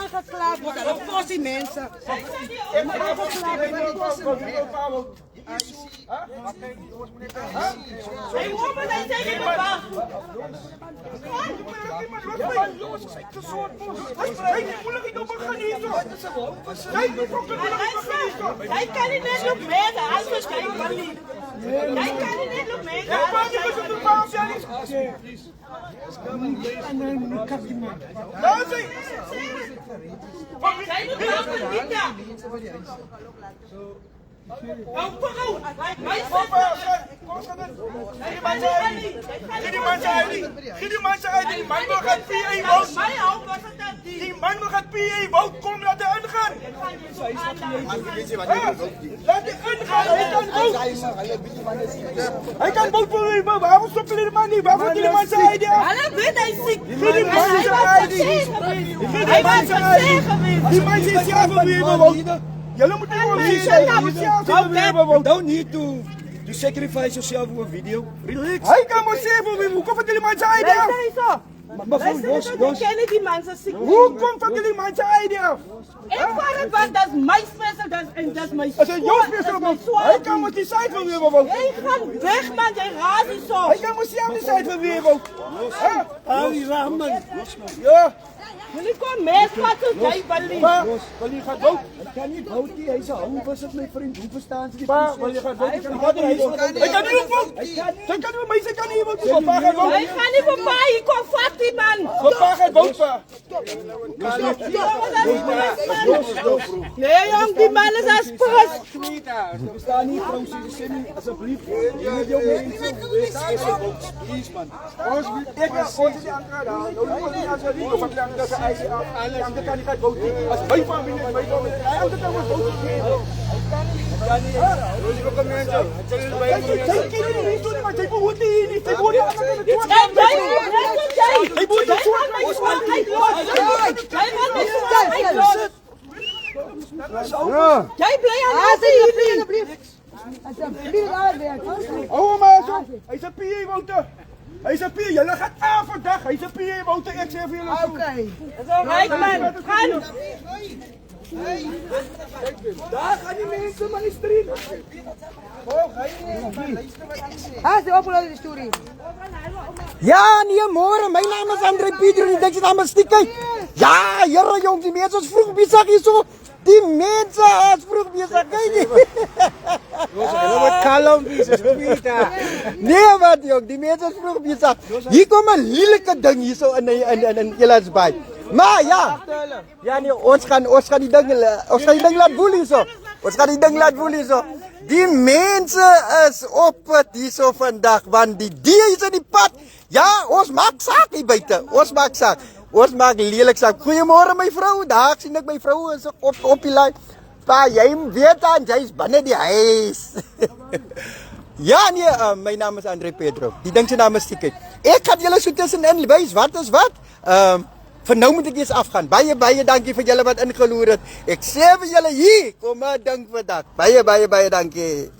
Aangeklaagd worden, dat kost die mensen. Hey, woman, hij zegt ik ben bang. Hij kan niet net op mega, anders kan je van niet. Hij kan niet net op mega. Hij moet wel niet daar. Oh, pagaw! Hij Die man gaat PA vote. Die man gaat PA vote. Kom, laat hij uitgaan. Laat hij uitgaan. Hij kan vote voor u. Waarom stoppen jullie de man niet? Waarom die man zijn ID af? hij weet hij is ziek. Die man zijn ID. Hij was geweest. Die man zit zelf voor wie we voten. Jullie moeten gewoon Don't need to sacrifice yourself for a video. Relax. Hij kan maar zeggen voor wie. Hoe komt jullie man zijn ID af? Ik ken die mensen ziek. Hoe komt jullie man zijn ID af? Ik vond het wat, dat is mijn special, dat is mijn Dat is jouw special. Hij kan maar die site van wie we voten. Hij gaat weg, man, jij raast niet zo. Hij kan maar zelf die site van wie we voten. Ali Rahman. Ja. Jullie komen mee, wat is jij belief? Wanneer gaat voten? Hij kan niet voten, hij is al hoe was het mijn vriend? Hoe verstaan ze die Pa, wanneer gaat voten? Hij kan niet voten. Hij kan niet, maar hij kan niet voten. Pa gaat voten. Hij gaat niet voorbij, ik kom vat die man. Pa gaat voten, pa. Nee jong, die man is als pros. We staan niet trouwens in de zin, alsjeblieft. Je moet jouw mening zo. Please man. Ik ga voten die andere halen. Hij kan niet gaan voten. Als wij van binnen, wij van binnen. Hij kan niet voten. Zij kinderen niet doen, maar zij behoort niet. Zij behoort niet. Jij blij aan Oh, maar zo. Hij is een PA-voter. Hij is een PA. Jullie gaat aan vandaag. Hij is een PA-voter. Ik zeg voor jullie zo. Rijk man, gaan. Daar gaan die mensen, man, die stream. Ja, nee, morgen. Mijn naam is André Pieter en ik denk dat allemaal stikken. Ja, jere jong, die mensen is vroeg bezig hier zo. Die mensen is vroeg bezig, kijk je. Wat kalm is, Pieter. Nee, wat jong, die mensen is vroeg bezig. Hier komt een lelijke ding hier zo in Jelens bij. Maar ja, nee, ons gaan die ding laten voelen zo. Ons gaan die ding laten voelen zo. Die mensen is op het hier zo vandaag, want die dieren is in die pad. Ja, ons maakt zaak hier buiten. Ons maakt zaak. Ons maakt lelijk zaak. Goedemorgen mijn vrouw. Daar zie ik mijn vrouw is op die lijn. Pa, jij weet aan, jij is binnen die huis. Ja, nee, mijn naam is André Pedro. Die denkt zijn naam is Stieke. Ik ga jullie zo tussenin wijs, wat is wat? Van nou moet ik eens afgaan. Baie dankie vir julle wat ingeloer het. Ek sê vir julle hier, kom maar dank vir dat. Baie dankie.